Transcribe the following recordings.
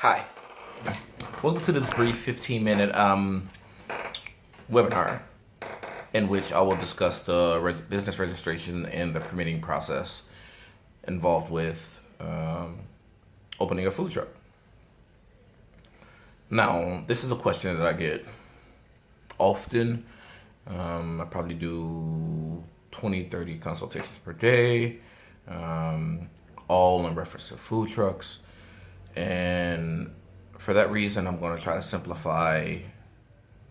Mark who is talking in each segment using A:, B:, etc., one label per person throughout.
A: Hi, welcome to this brief 15-minute webinar in which I will discuss the business registration and the permitting process involved with opening a food truck. Now, this is a question that I get often. I probably do 20, 30 consultations per day, all in reference to food trucks. And for that reason, I'm going to try to simplify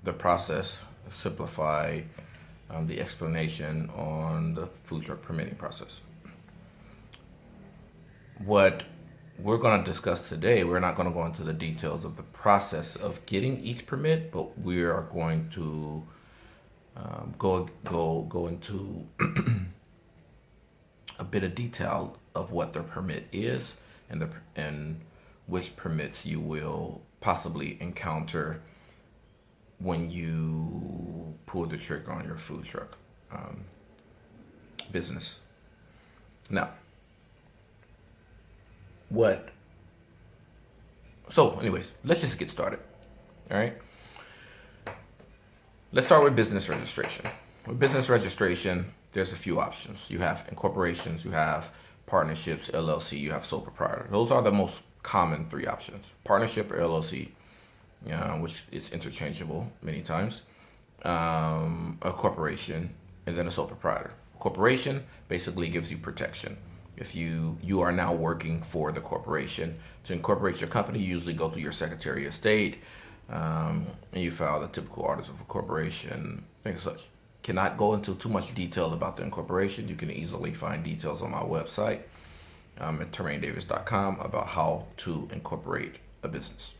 A: the process, simplify the explanation on the food truck permitting process. What we're going to discuss today, we're not going to go into the details of the process of getting each permit, but we are going to go into a bit of detail of what the permit is and which permits you will possibly encounter when you pull the trigger on your food truck business. Now, anyways, let's just get started. All right. Let's start with business registration. With business registration, there's a few options. You have incorporations, you have partnerships, LLC, you have sole proprietor. Those are the most common three options: partnership or LLC, which is interchangeable many times, a corporation, and then a sole proprietor. A corporation basically gives you protection. If you are now working for the corporation, to incorporate your company, you usually go through your Secretary of State, and you file the typical articles of incorporation, things such. Cannot go into too much detail about the incorporation. You can easily find details on my website at terraindavis.com about how to incorporate a business.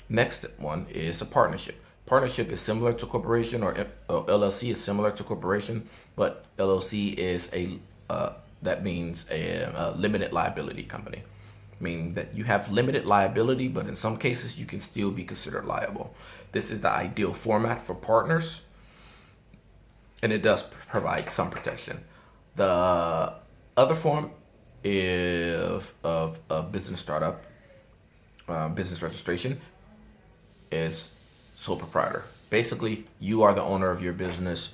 A: Next one is a partnership. Partnership is similar to corporation, or LLC is similar to corporation, but LLC is that means a limited liability company, meaning that you have limited liability, but in some cases you can still be considered liable. This is the ideal format for partners, and it does provide some protection. The other form is of business startup, business registration, is sole proprietor. Basically, you are the owner of your business.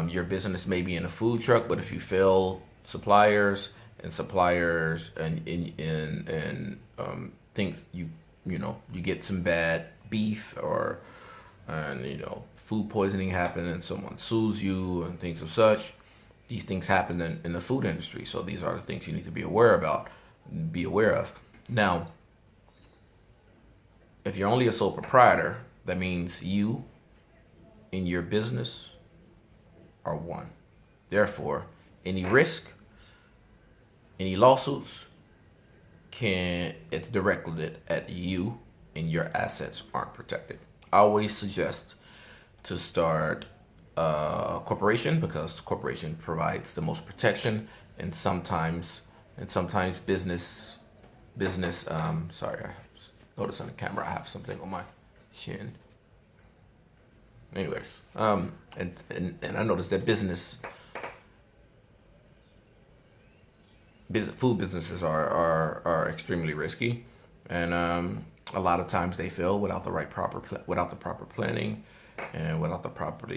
A: Your business may be in a food truck, but if you fail suppliers and things, you get some bad beef, or food poisoning happen and someone sues you and things of such. These things happen in the food industry, so these are the things you need to be aware of. Now, if you're only a sole proprietor, that means you and your business are one. Therefore, any risk, any lawsuits, it's directed at you, and your assets aren't protected. I always suggest to start a corporation, because corporation provides the most protection, and sometimes business. Sorry, I noticed on the camera I have something on my chin. Anyways, and I noticed that food businesses are extremely risky, and a lot of times they fail without the proper planning and without the proper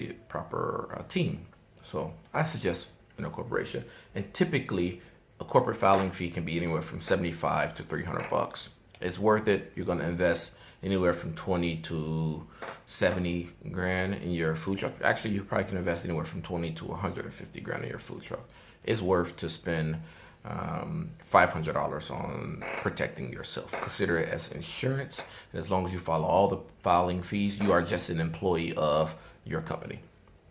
A: team. So I suggest a corporation, and typically a corporate filing fee can be anywhere from $75 to $300. It's worth it. You're going to invest anywhere from 20 to 70 grand in your food truck. Actually, you probably can invest anywhere from 20 to 150 grand in your food truck. It's worth to spend $500 on protecting yourself. Consider it as insurance, and as long as you follow all the filing fees, you are just an employee of your company.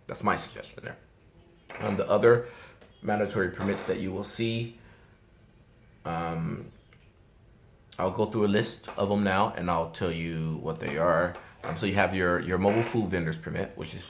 A: That's my suggestion there. The other mandatory permits that you will see, I'll go through a list of them now, and I'll tell you what they are. So you have your mobile food vendors permit, which is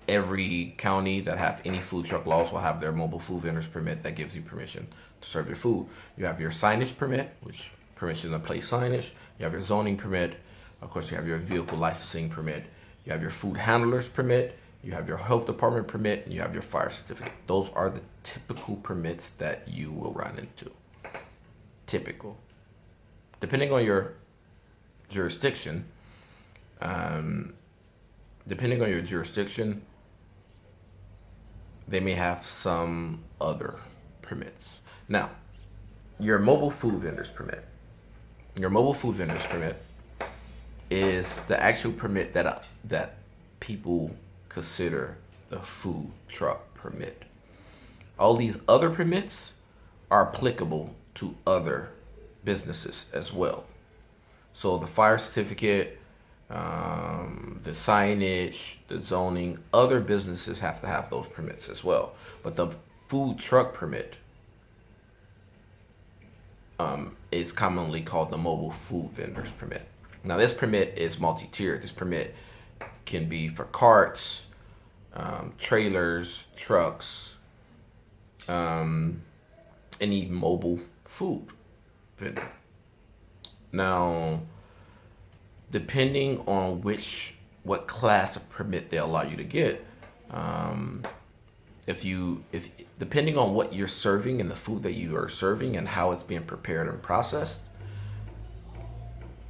A: every county that have any food truck laws will have their mobile food vendors permit that gives you permission to serve your food. You have your signage permit, which permission to place signage. You have your zoning permit. Of course, you have your vehicle licensing permit. You have your food handlers permit. You have your health department permit, and you have your fire certificate. Those are the typical permits that you will run into. Typical. Depending on your jurisdiction, um, depending on your jurisdiction, they may have some other permits. Now, your mobile food vendors permit. Your mobile food vendors permit is the actual permit that people consider the food truck permit. All these other permits are applicable to other businesses as well. So the fire certificate, the signage, the zoning, other businesses have to have those permits as well. But the food truck permit is commonly called the mobile food vendors permit. Now this permit is multi-tiered. This permit can be for carts, trailers, trucks, any mobile food vendor. Now, depending on what class of permit they allow you to get, if depending on what you're serving and the food that you are serving and how it's being prepared and processed,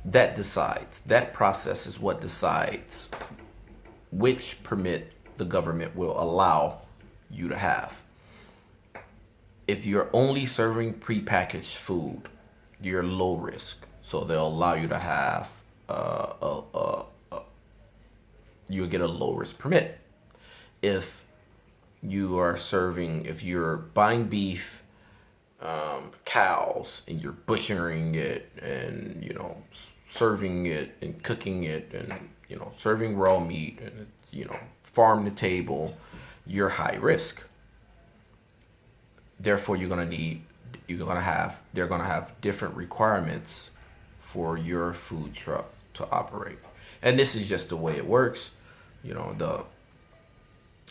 A: that process is what decides which permit the government will allow you to have. If you're only serving prepackaged food, you're low risk. So they'll allow you to have you'll get a low risk permit. If you're buying beef, cows, and you're butchering it and serving it and cooking it and serving raw meat and farm to table, you're high risk. Therefore, they're gonna have different requirements for your food truck to operate. And this is just the way it works.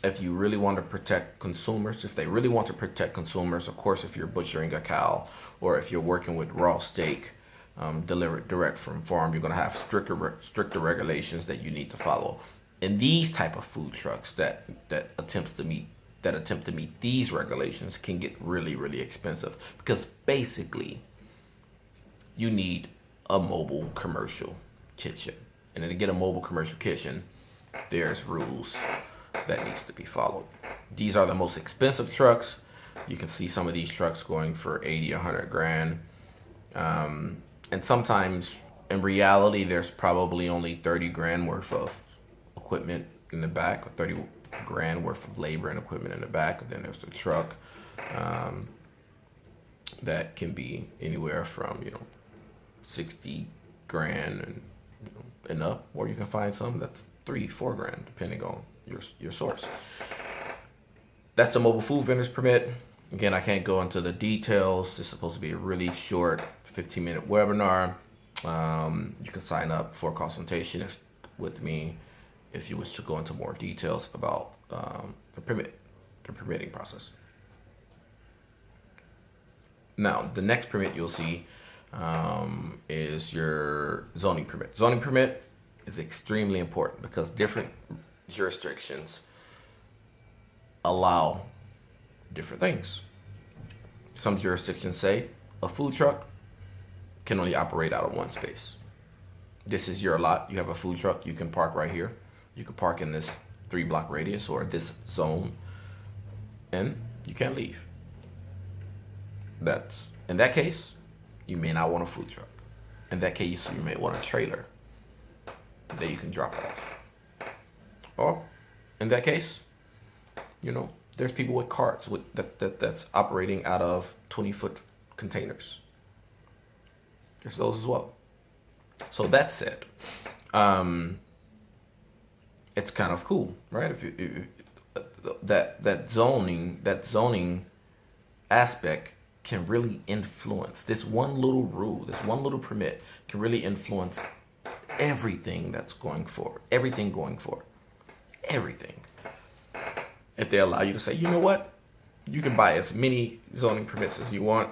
A: If you really want to protect consumers, if they really want to protect consumers, of course, if you're butchering a cow or if you're working with raw steak delivered direct from farm, you're going to have stricter regulations that you need to follow. And these type of food trucks that attempt to meet these regulations can get really, really expensive, because basically you need a mobile commercial kitchen. And then to get a mobile commercial kitchen, there's rules that needs to be followed. These are the most expensive trucks. You can see some of these trucks going for 80, 100 grand. And sometimes in reality, there's probably only 30 grand worth of equipment in the back, or 30 grand worth of labor and equipment in the back. And then there's the truck that can be anywhere from 60 grand and up, or you can find some that's 3-4 grand depending on your source. That's a mobile food vendors permit. Again, I can't go into the details. This is supposed to be a really short 15-minute webinar. You can sign up for a consultation with me if you wish to go into more details about the permitting process. Now, the next permit you'll see is your zoning permit. Zoning permit is extremely important because different jurisdictions allow different things. Some jurisdictions say a food truck can only operate out of one space. This is your lot. You have a food truck. You can park right here. You can park in this 3-block radius or this zone, and you can't leave. In that case, you may not want a food truck. In that case, you may want a trailer that you can drop off. Or in that case, there's people with carts that's operating out of 20-foot containers. There's those as well. So that said, it's kind of cool, right? If that zoning aspect can really influence this one little rule, this one little permit can really influence everything that's going forward, everything. If they allow you to say, you know what, you can buy as many zoning permits as you want,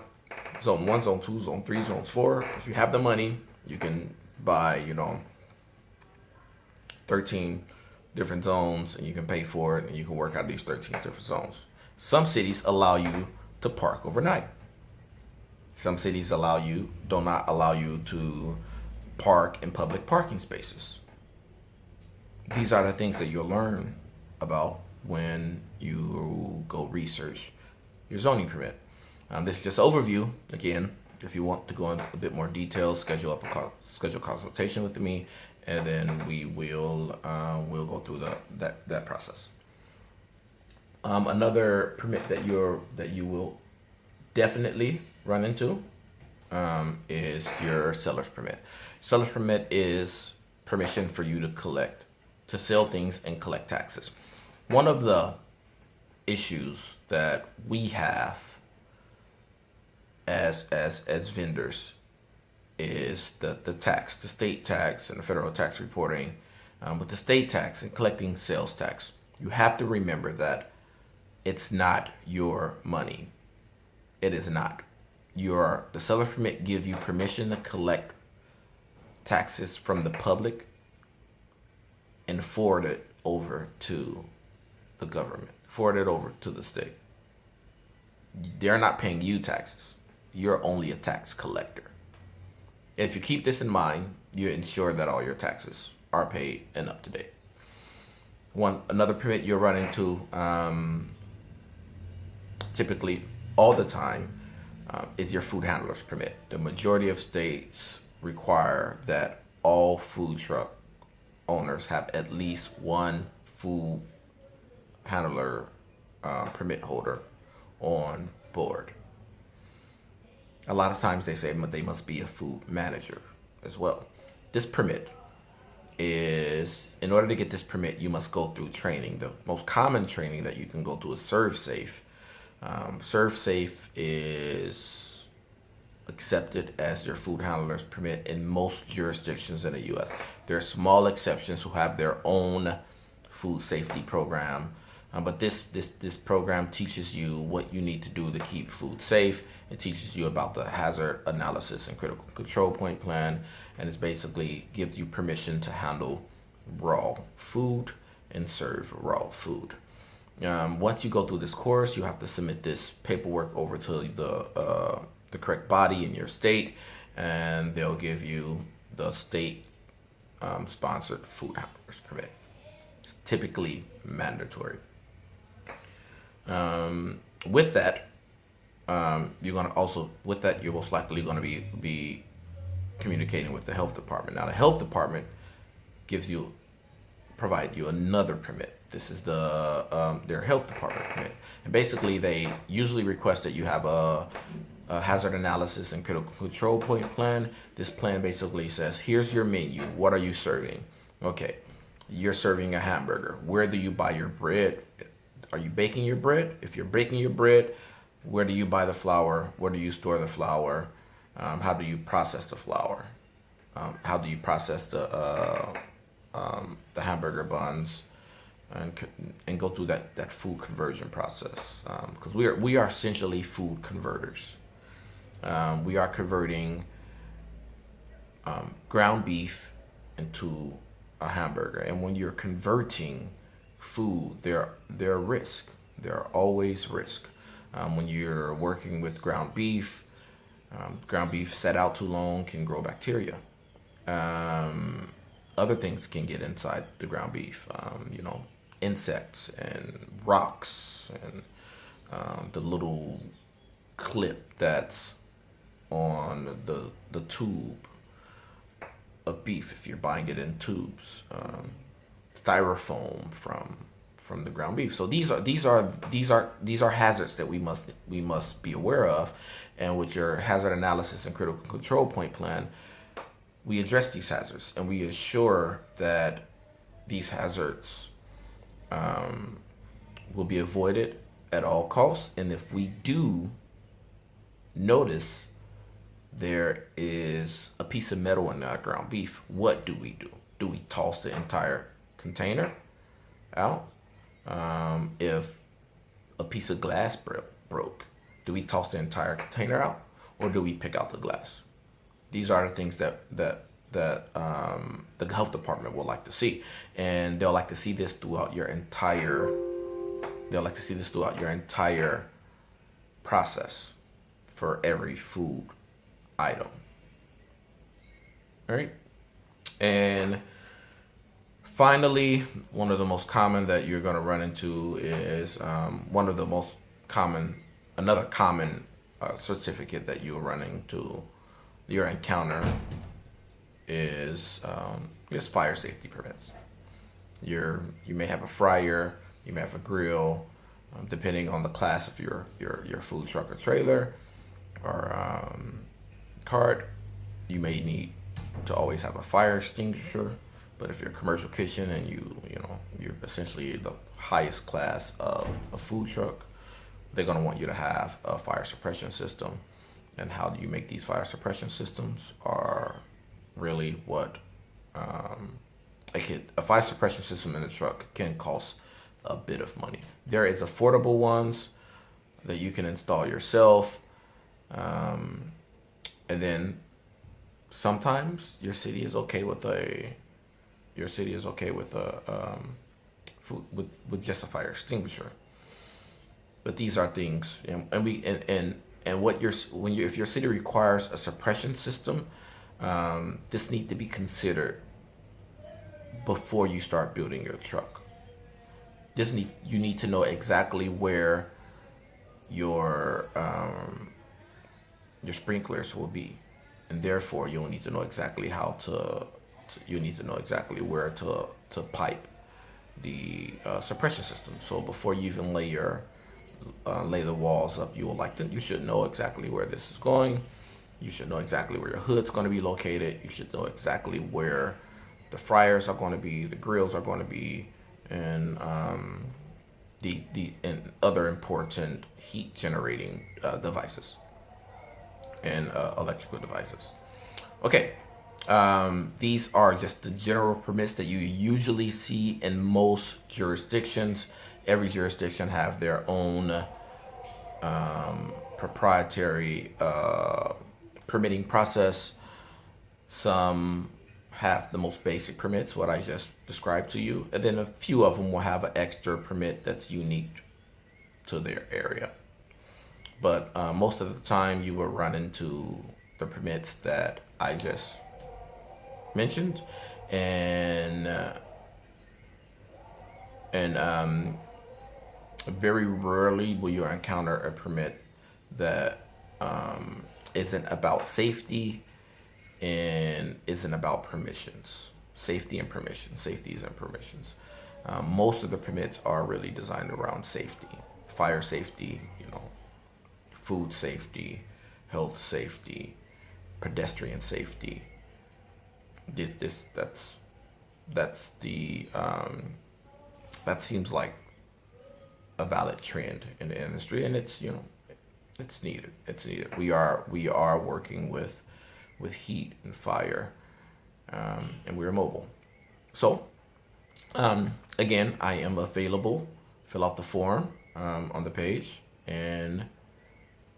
A: zone 1, zone 2, zone 3, zone 4. If you have the money, you can buy, 13 different zones, and you can pay for it, and you can work out these 13 different zones. Some cities allow you to park overnight. Some cities do not allow you to park in public parking spaces. These are the things that you'll learn about when you go research your zoning permit. This is just an overview. Again, if you want to go in a bit more detail, schedule a consultation with me, and then we'll go through that process. Another permit that you will definitely run into is your seller's permit. Seller's permit is permission for you to sell things and collect taxes. One of the issues that we have as vendors is the state tax and the federal tax reporting. With the state tax and collecting sales tax, you have to remember that it's not your money. It is not. The seller permit give you permission to collect taxes from the public and forward it over to the government, forward it over to the state. They're not paying you taxes. You're only a tax collector. If you keep this in mind, you ensure that all your taxes are paid and up to date. Another permit you'll run into typically all the time is your food handler's permit. The majority of states require that all food truck owners have at least one food handler permit holder on board. A lot of times they say they must be a food manager as well. This permit in order to get this permit, you must go through training. The most common training that you can go through is ServSafe. ServSafe is accepted as your food handler's permit in most jurisdictions in the U.S. There are small exceptions who have their own food safety program, but this program teaches you what you need to do to keep food safe. It teaches you about the hazard analysis and critical control point plan, and it basically gives you permission to handle raw food and serve raw food. Once you go through this course, you have to submit this paperwork over to the correct body in your state, and they'll give you the state sponsored food handler's permit. It's typically mandatory. With that, you're most likely going to be communicating with the health department. Now, the health department provide you another permit. This is their health department permit, and basically they usually request that you have a hazard analysis and critical control point plan. This plan basically says, here's your menu. What are you serving? Okay, you're serving a hamburger. Where do you buy your bread? Are you baking your bread? If you're baking your bread, where do you buy the flour? Where do you store the flour? How do you process the flour? How do you process the hamburger buns? And go through that food conversion process, because we are essentially food converters. We are converting ground beef into a hamburger, and when you're converting food, there are risk. There are always risk. When you're working with ground beef set out too long can grow bacteria. Other things can get inside the ground beef. Insects and rocks and the little clip that's on the tube of beef if you're buying it in tubes, styrofoam from the ground beef. So these are hazards that we must be aware of, and with your hazard analysis and critical control point plan, we address these hazards and we assure that these hazards will be avoided at all costs. And if we do notice there is a piece of metal in our ground beef, what do we do? Do we toss the entire container out? If a piece of glass broke, do we toss the entire container out, or do we pick out the glass? These are the things that the health department will like to see, and they'll like to see this throughout your entire process for every food item. All right, And finally, one of the most common that you're going to run into is one of the most common, another common certificate that you'll run into, your encounter is just fire safety permits. You may have a fryer, you may have a grill, depending on the class of your food truck or trailer or cart. You may need to always have a fire extinguisher. But if you're a commercial kitchen and you're essentially the highest class of a food truck, they're gonna want you to have a fire suppression system. And how do you make these fire suppression systems are really what a fire suppression system in a truck can cost a bit of money. There is affordable ones that you can install yourself, and then sometimes your city is okay with a with just a fire extinguisher. But these are things, and what if your city requires a suppression system, this need to be considered before you start building your truck. You need to know exactly where your sprinklers will be, and therefore you'll need to know exactly you need to know exactly where to pipe the suppression system. So before you even lay the walls up, you should know exactly where this is going. You should know exactly where your hood's going to be located. You should know exactly where the fryers are going to be, the grills are going to be, and and other important heat generating devices and electrical devices. Okay, these are just the general permits that you usually see in most jurisdictions. Every jurisdiction have their own proprietary permitting process. Some have the most basic permits, what I just described to you, and then a few of them will have an extra permit that's unique to their area. But most of the time, you will run into the permits that I just mentioned, and very rarely will you encounter a permit that isn't about safety and isn't about permissions. Safeties and permissions. Most of the permits are really designed around safety, fire safety, food safety, health safety, pedestrian safety. That's the that seems like a valid trend in the industry, and it's needed. It's needed. We are working with heat and fire, and we're mobile. So again, I am available. Fill out the form on the page, and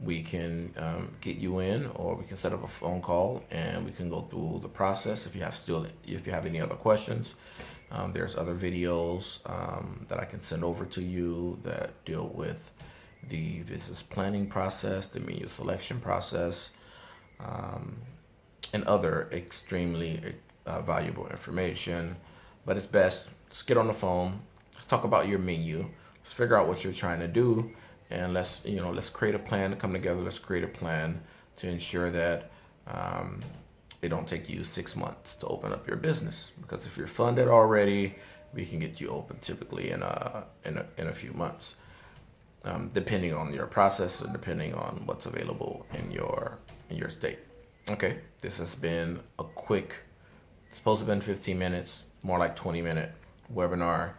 A: we can get you in, or we can set up a phone call and we can go through the process. If you have any other questions, there's other videos that I can send over to you that deal with the business planning process, the menu selection process, and other extremely valuable information. But it's best, let's get on the phone. Let's talk about your menu. Let's figure out what you're trying to do, and let's create a plan to come together. Let's create a plan to ensure that it don't take you 6 months to open up your business. Because if you're funded already, we can get you open typically in a few months, depending on your process and depending on what's available in your state. Okay, this has been a quick, it's supposed to have been 15 minutes, more like 20-minute webinar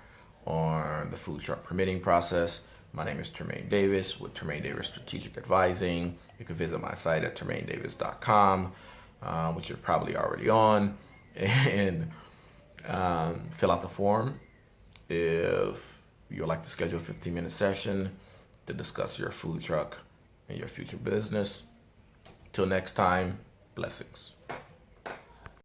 A: on the food truck permitting process. My name is Termaine Davis with Termaine Davis Strategic Advising. You can visit my site at termainedavis.com, which you're probably already on, and fill out the form if you would like to schedule a 15-minute session to discuss your food truck and your future business. Till next time, blessings.